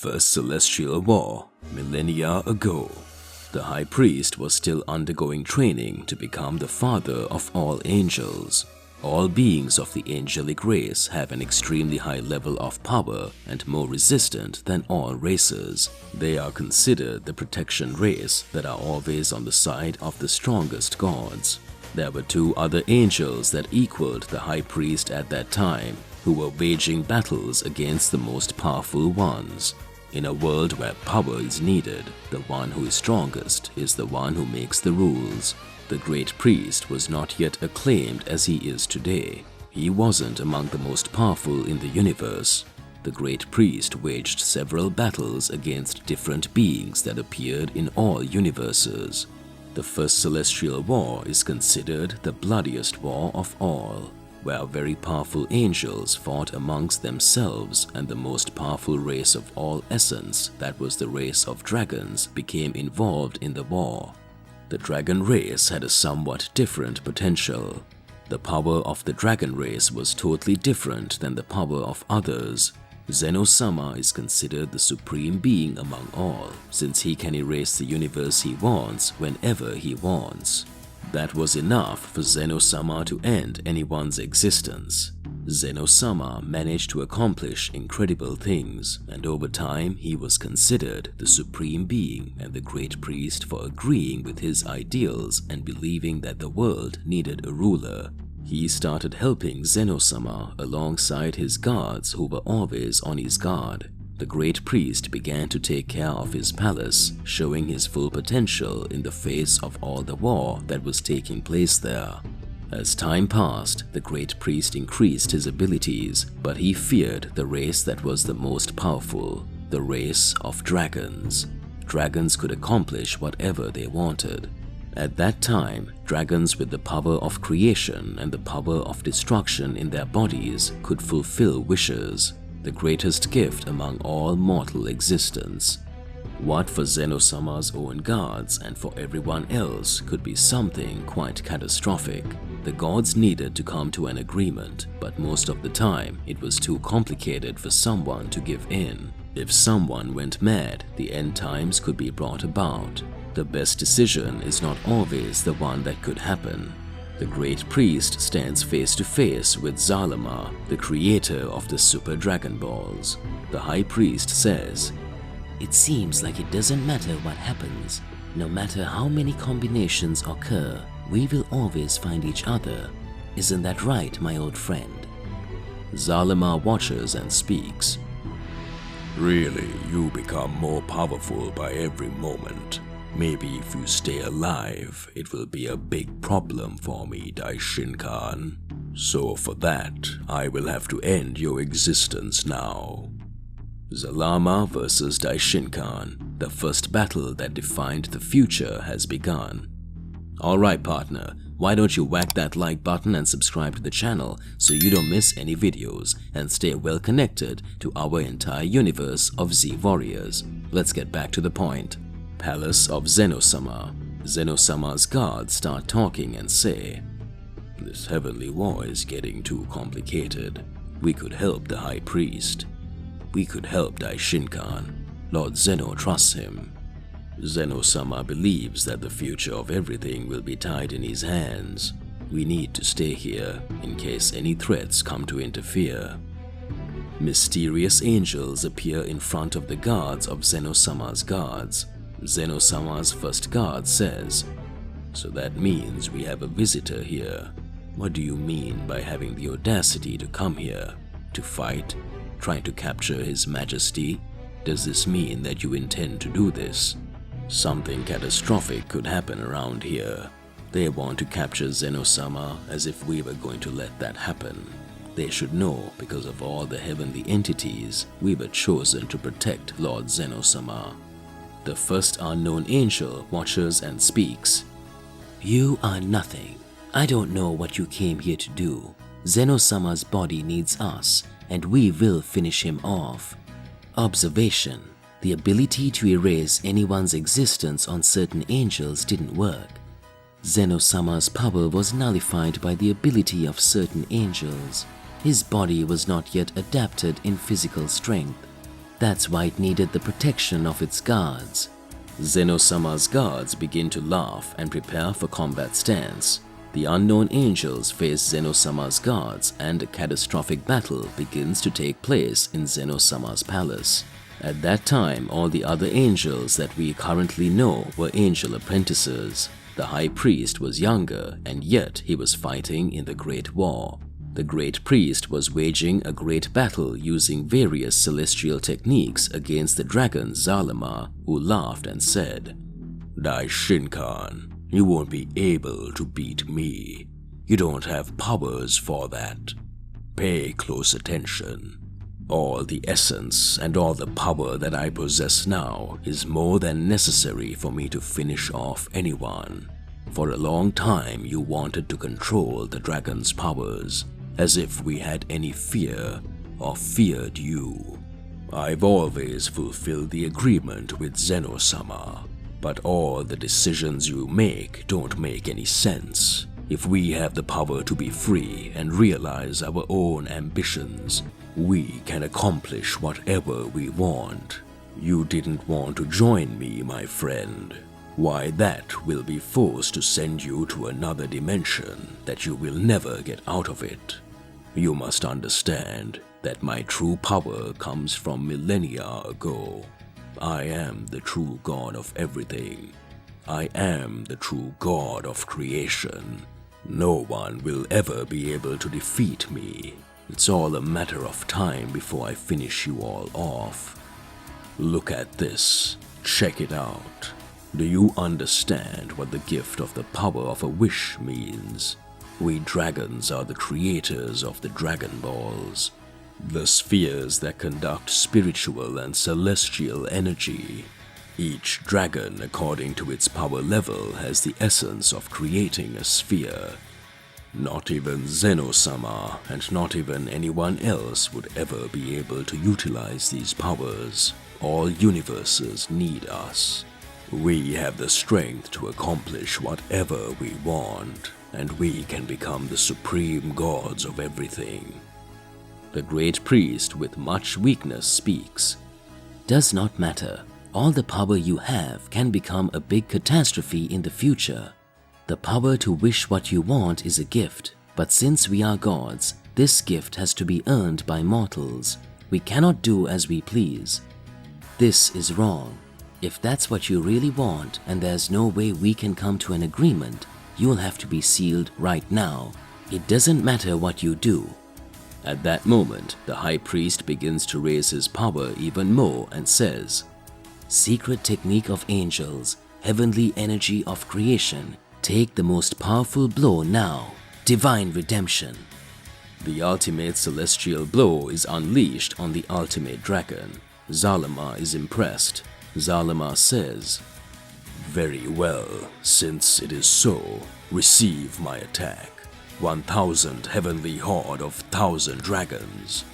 first celestial war, millennia ago. The high priest was still undergoing training to become the father of all angels. All beings of the angelic race have an extremely high level of power and more resistant than all races. They are considered the protection race that are always on the side of the strongest gods. There were two other angels that equaled the high priest at that time, who were waging battles against the most powerful ones. In a world where power is needed, the one who is strongest is the one who makes the rules. The great priest was not yet acclaimed as he is today. He wasn't among the most powerful in the universe. The great priest waged several battles against different beings that appeared in all universes. The first celestial war is considered the bloodiest war of all, where very powerful angels fought amongst themselves, and the most powerful race of all essence, that was the race of dragons, became involved in the war. The dragon race had a somewhat different potential. The power of the dragon race was totally different than the power of others. Zeno-sama is considered the supreme being among all, since he can erase the universe he wants whenever he wants. That was enough for Zeno-sama to end anyone's existence. Zeno-sama managed to accomplish incredible things, and over time he was considered the supreme being and the great priest for agreeing with his ideals and believing that the world needed a ruler. He started helping Zeno-sama alongside his guards who were always on his guard. The great priest began to take care of his palace, showing his full potential in the face of all the war that was taking place there. As time passed, the great priest increased his abilities, but he feared the race that was the most powerful, the race of dragons. Dragons could accomplish whatever they wanted. At that time, dragons with the power of creation and the power of destruction in their bodies could fulfill wishes, the greatest gift among all mortal existence. What for Zeno-sama's own gods and for everyone else could be something quite catastrophic. The gods needed to come to an agreement, but most of the time it was too complicated for someone to give in. If someone went mad, the end times could be brought about. The best decision is not always the one that could happen. The great priest stands face to face with Zalama, the creator of the Super Dragon Balls. The high priest says, "It seems like it doesn't matter what happens. No matter how many combinations occur, we will always find each other. Isn't that right, my old friend?" Zalama watches and speaks. "Really, you become more powerful by every moment. Maybe if you stay alive, it will be a big problem for me, Daishin-kan. So for that, I will have to end your existence now." Zalama versus Daishin-kan, the first battle that defined the future, has begun. Alright partner, why don't you whack that like button and subscribe to the channel so you don't miss any videos and stay well connected to our entire universe of Z Warriors. Let's get back to the point. Palace of Zeno-sama. Zeno-sama's guards start talking and say, "This heavenly war is getting too complicated. We could help the high priest. We could help Daishin-kan. Lord Zeno trusts him. Zeno-sama believes that the future of everything will be tied in his hands. We need to stay here in case any threats come to interfere." Mysterious angels appear in front of the guards of Zeno-sama's guards. Zeno-sama's first guard says, "So that means we have a visitor here. What do you mean by having the audacity to come here? To fight? Trying to capture His Majesty? Does this mean that you intend to do this? Something catastrophic could happen around here. They want to capture Zeno-sama as if we were going to let that happen. They should know because of all the heavenly entities, we were chosen to protect Lord Zeno-sama." The first unknown angel watches and speaks. "You are nothing. I don't know what you came here to do. Zeno-sama's body needs us, and we will finish him off." Observation: the ability to erase anyone's existence on certain angels didn't work. Zeno-sama's power was nullified by the ability of certain angels. His body was not yet adapted in physical strength. That's why it needed the protection of its guards. Zeno-sama's guards begin to laugh and prepare for combat stance. The unknown angels face Zeno-sama's guards and a catastrophic battle begins to take place in Zeno-sama's palace. At that time, all the other angels that we currently know were angel apprentices. The high priest was younger and yet he was fighting in the Great War. The great priest was waging a great battle using various celestial techniques against the dragon Zalama, who laughed and said, "Daishinkan, you won't be able to beat me. You don't have powers for that. Pay close attention. All the essence and all the power that I possess now is more than necessary for me to finish off anyone. For a long time you wanted to control the dragon's powers, as if we had any fear or feared you. I've always fulfilled the agreement with Zeno-sama, but all the decisions you make don't make any sense. If we have the power to be free and realize our own ambitions, we can accomplish whatever we want. You didn't want to join me, my friend. Why, that will be forced to send you to another dimension that you will never get out of it. You must understand that my true power comes from millennia ago. I am the true God of everything. I am the true God of creation. No one will ever be able to defeat me. It's all a matter of time before I finish you all off. Look at this. Check it out. Do you understand what the gift of the power of a wish means? We dragons are the creators of the Dragon Balls, the spheres that conduct spiritual and celestial energy. Each dragon, according to its power level, has the essence of creating a sphere. Not even Zeno-sama and not even anyone else would ever be able to utilize these powers. All universes need us. We have the strength to accomplish whatever we want, and we can become the supreme gods of everything. The great priest with much weakness speaks. Does not matter. All the power you have can become a big catastrophe in the future. The power to wish what you want is a gift, but since we are gods, this gift has to be earned by mortals. We cannot do as we please. This is wrong. If that's what you really want and there's no way we can come to an agreement, you'll have to be sealed right now. It doesn't matter what you do. At that moment, the high priest begins to raise his power even more and says, "Secret technique of angels, heavenly energy of creation, take the most powerful blow now, divine redemption." The ultimate celestial blow is unleashed on the ultimate dragon. Zalama is impressed. Zalama says, "Very well, since it is so, receive my attack. 1,000 heavenly horde of 1,000 dragons."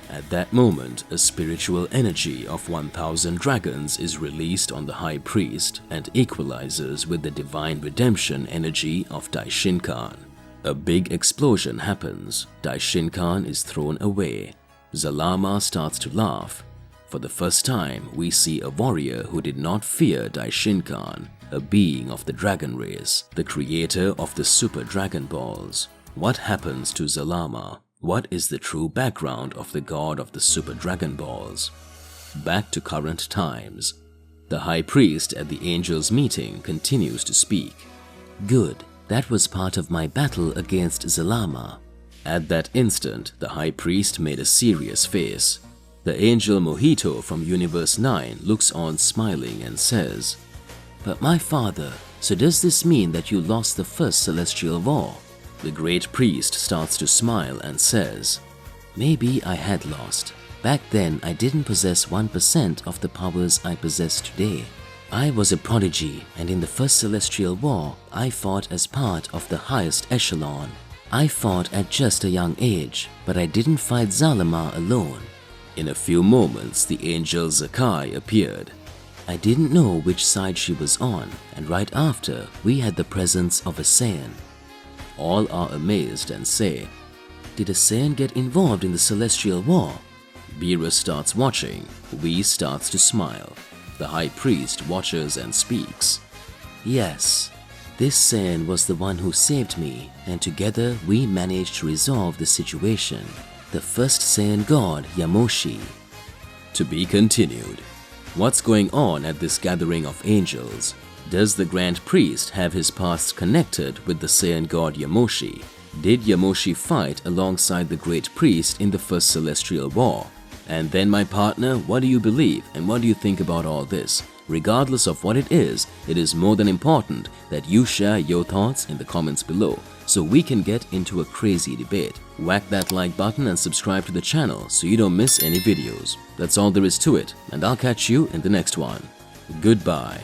At that moment, a spiritual energy of 1,000 dragons is released on the high priest and equalizes with the divine redemption energy of Daishinkan. A big explosion happens. Daishinkan is thrown away. Zalama starts to laugh. For the first time, we see a warrior who did not fear Daishinkan, a being of the dragon race, the creator of the Super Dragon Balls. What happens to Zalama? What is the true background of the god of the Super Dragon Balls? Back to current times. The high priest at the angels' meeting continues to speak. "Good, that was part of my battle against Zalama." At that instant, the high priest made a serious face. The angel Mojito from Universe 9 looks on smiling and says, "But my father, so does this mean that you lost the first celestial war?" The great priest starts to smile and says, "Maybe I had lost. Back then I didn't possess 1% of the powers I possess today. I was a prodigy, and in the first celestial war, I fought as part of the highest echelon. I fought at just a young age, but I didn't fight Zalama alone." In a few moments, the angel Zakai appeared. I didn't know which side she was on, and right after, we had the presence of a Saiyan. All are amazed and say, "Did a Saiyan get involved in the celestial war?" Beerus starts watching. Whis starts to smile. The high priest watches and speaks. Yes, this Saiyan was the one who saved me, and together we managed to resolve the situation. The first Saiyan god, Yamoshi. To be continued. What's going on at this gathering of angels? Does the Grand Priest have his past connected with the Saiyan god Yamoshi? Did Yamoshi fight alongside the Great Priest in the First Celestial War? And then, my partner, what do you believe and what do you think about all this? Regardless of what it is more than important that you share your thoughts in the comments below so we can get into a crazy debate. Whack that like button and subscribe to the channel so you don't miss any videos. That's all there is to it, and I'll catch you in the next one. Goodbye.